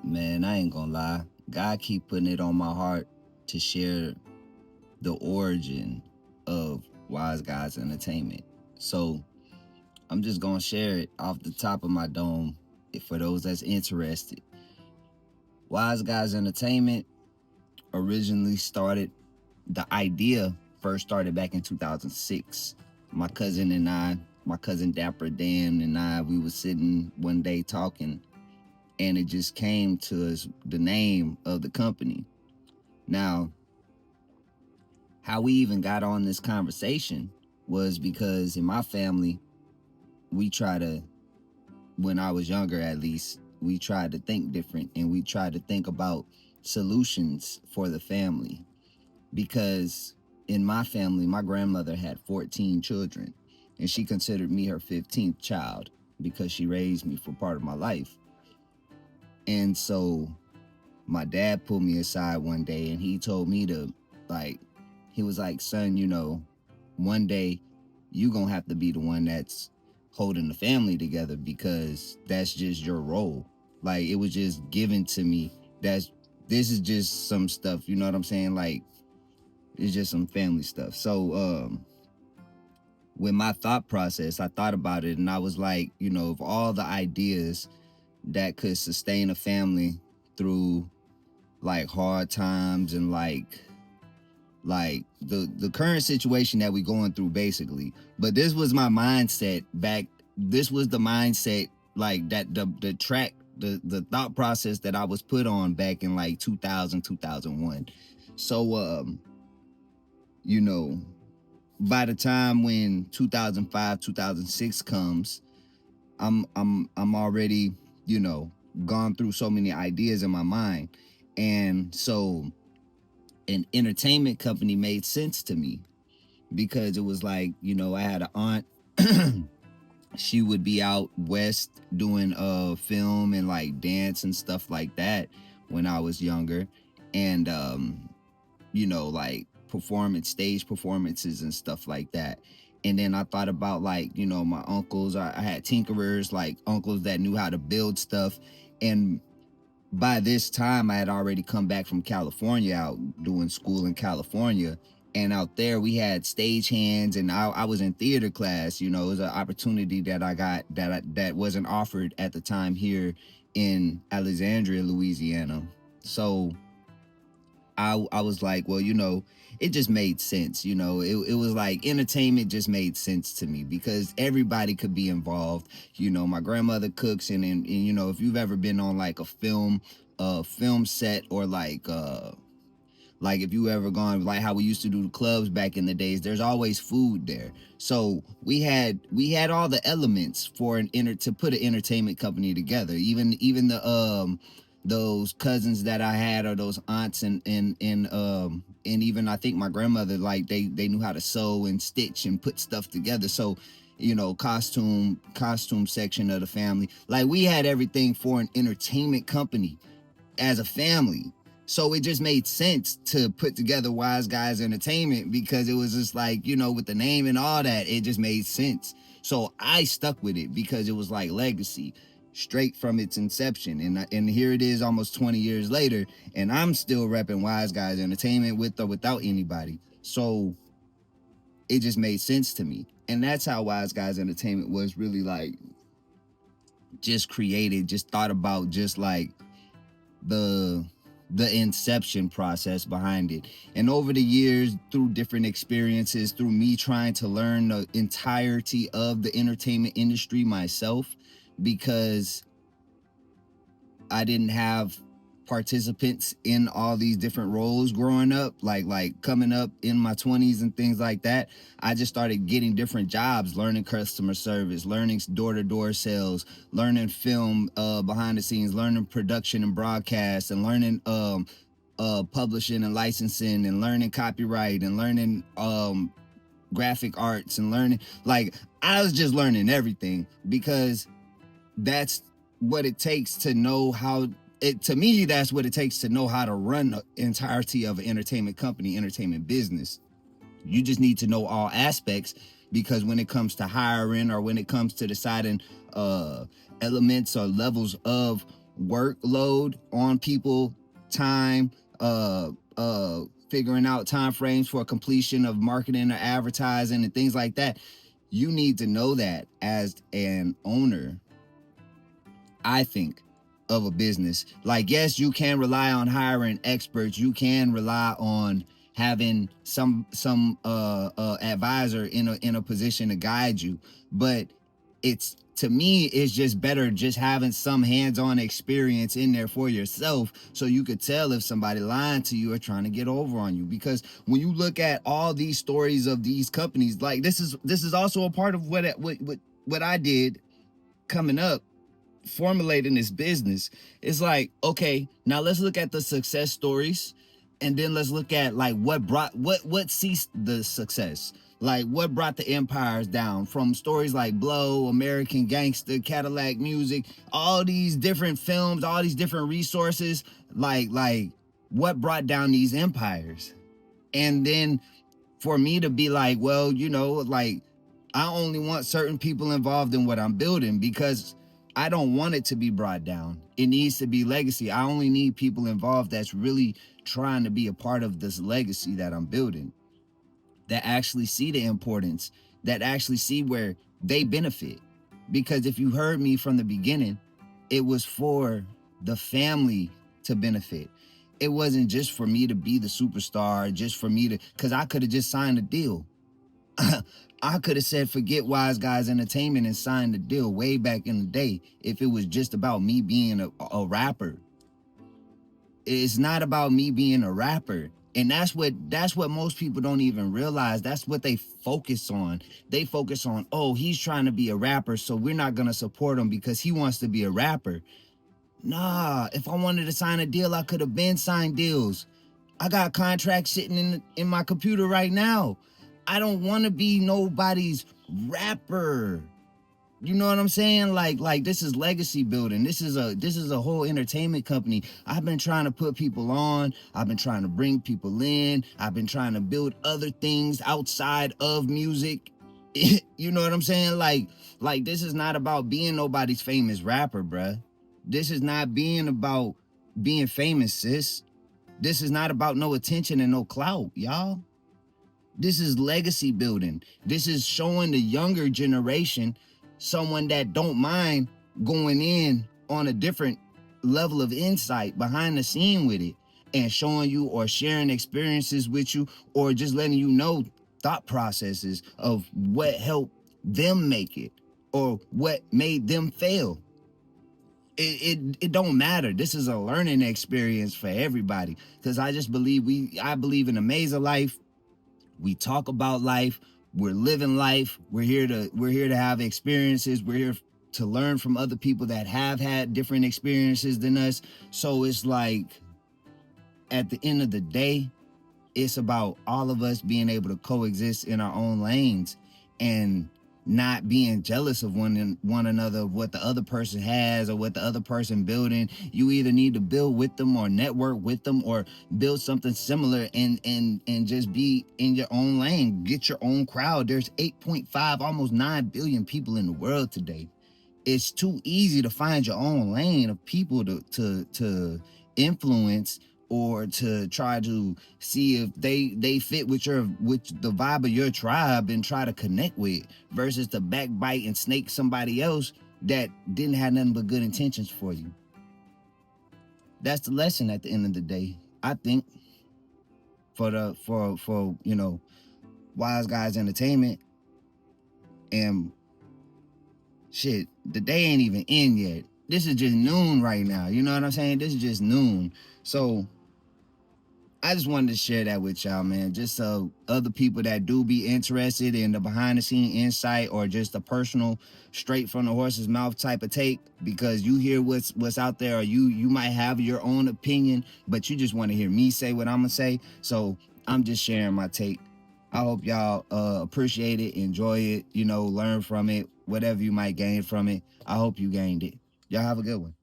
Man, I ain't gonna lie. God keep putting it on my heart to share the origin of Wise Guys Entertainment. So I'm just gonna share it off the top of my dome for those that's interested. Wise Guys Entertainment originally started, the idea first started back in 2006. My cousin and I, my cousin Dapper Dan and I, we was sitting one day talking, and it just came to us the name of the company. Now, how we even got on this conversation was because in my family, we try to, when I was younger at least, we tried to think different and we tried to think about solutions for the family. Because in my family, my grandmother had 14 children and she considered me her 15th child because she raised me for part of my life. And so my dad pulled me aside one day and he told me to, like, he was like, son, one day you gonna have to be the one that's holding the family together because that's just your role. Like, it was just given to me. This is just some stuff, you know what I'm saying? Like, it's just some family stuff. So with my thought process, I thought about it and I was like, of all the ideas that could sustain a family through like hard times and like the current situation that we going through basically. But this was my mindset back. This was the mindset, like, that the track, the thought process that I was put on back in like 2000, 2001. So you know by the time when 2005, 2006 comes, I'm already, gone through so many ideas in my mind. And so an entertainment company made sense to me because it was like, I had an aunt. She would be out west doing film and like dance and stuff like that when I was younger. And like stage performances and stuff like that. And then I thought about, like, my uncles. I had tinkerers, like uncles that knew how to build stuff. And by this time I had already come back from California, out doing school in California. And out there we had stage hands, and I was in theater class. It was an opportunity that I got that wasn't offered at the time here in Alexandria, Louisiana. So I was like, well, it just made sense. It was like entertainment just made sense to me because everybody could be involved. My grandmother cooks, and if you've ever been on like a film set, or like if you ever gone, like how we used to do the clubs back in the days, there's always food there. So we had all the elements for to put an entertainment company together. Even the those cousins that I had, or those aunts, and even I think my grandmother, like they knew how to sew and stitch and put stuff together. So costume section of the family, like we had everything for an entertainment company as a family. So it just made sense to put together Wise Guys Entertainment because it was just like, with the name and all that, it just made sense. So I stuck with it because it was like legacy straight from its inception. And here it is almost 20 years later, and I'm still repping Wise Guys Entertainment with or without anybody. So it just made sense to me. And that's how Wise Guys Entertainment was really like just created, just thought about, just like the inception process behind it. And over the years, through different experiences, through me trying to learn the entirety of the entertainment industry myself, because I didn't have participants in all these different roles growing up, like coming up in my 20s and things like that. I just started getting different jobs, learning customer service, learning door-to-door sales, learning film behind the scenes, learning production and broadcast, and learning publishing and licensing, and learning copyright, and learning graphic arts, and learning, like, I was just learning everything because that's what it takes to know how to me, that's what it takes to know how to run the entirety of an entertainment company, entertainment business. You just need to know all aspects, because when it comes to hiring, or when it comes to deciding elements or levels of workload on people, time, uh figuring out time frames for completion of marketing or advertising and things like that. You need to know that as an owner, I think, of a business. Like, yes, you can rely on hiring experts. You can rely on having some advisor in a position to guide you. But it's, to me, it's just better just having some hands-on experience in there for yourself, so you could tell if somebody lying to you or trying to get over on you. Because when you look at all these stories of these companies, like, this is also a part of what I did coming up, formulating this business. It's like, okay, now let's look at the success stories, and then let's look at like what ceased the success, like what brought the empires down, from stories like Blow, American Gangster, Cadillac Music, all these different films, all these different resources, like what brought down these empires. And then for me to be like, well, like, I only want certain people involved in what I'm building, because I don't want it to be brought down. It needs to be legacy. I only need people involved that's really trying to be a part of this legacy that I'm building, that actually see the importance, that actually see where they benefit. Because if you heard me from the beginning, it was for the family to benefit. It wasn't just for me to be the superstar, just for me to, because I could have just signed a deal. I could have said, forget Wise Guise Entertainment, and signed the deal way back in the day if it was just about me being a rapper. It's not about me being a rapper. And that's what most people don't even realize. That's what they focus on. They focus on, oh, he's trying to be a rapper, so we're not going to support him because he wants to be a rapper. Nah, if I wanted to sign a deal, I could have been signed deals. I got contracts sitting in my computer right now. I don't want to be nobody's rapper. You know what I'm saying? Like this is legacy building. This is a whole entertainment company. I've been trying to put people on. I've been trying to bring people in. I've been trying to build other things outside of music. You know what I'm saying? Like this is not about being nobody's famous rapper, bruh. This is not being about being famous, sis. This is not about no attention and no clout, y'all. This is legacy building. This is showing the younger generation someone that don't mind going in on a different level of insight behind the scene with it, and showing you or sharing experiences with you, or just letting you know thought processes of what helped them make it or what made them fail. It don't matter. This is a learning experience for everybody, because I believe in amazing life. We talk about life. We're living life. We're here to have experiences. We're here to learn from other people that have had different experiences than us. So it's like, at the end of the day, it's about all of us being able to coexist in our own lanes, and not being jealous of one another, of what the other person has or what the other person building. You either need to build with them or network with them, or build something similar, and just be in your own lane. Get your own crowd. There's 8.5, almost 9 billion people in the world today. It's too easy to find your own lane of people to influence, or to try to see if they fit with the vibe of your tribe and try to connect with, versus to backbite and snake somebody else that didn't have nothing but good intentions for you. That's the lesson at the end of the day, I think, for Wise Guise Entertainment. And shit, the day ain't even in yet. This is just noon right now. You know what I'm saying? This is just noon. So I just wanted to share that with y'all, man. Just so other people that do be interested in the behind the scene insight, or just a personal, straight from the horse's mouth type of take, because you hear what's out there, or you might have your own opinion, but you just want to hear me say what I'm gonna say. So I'm just sharing my take. I hope y'all appreciate it, enjoy it, learn from it, whatever you might gain from it. I hope you gained it. Y'all have a good one.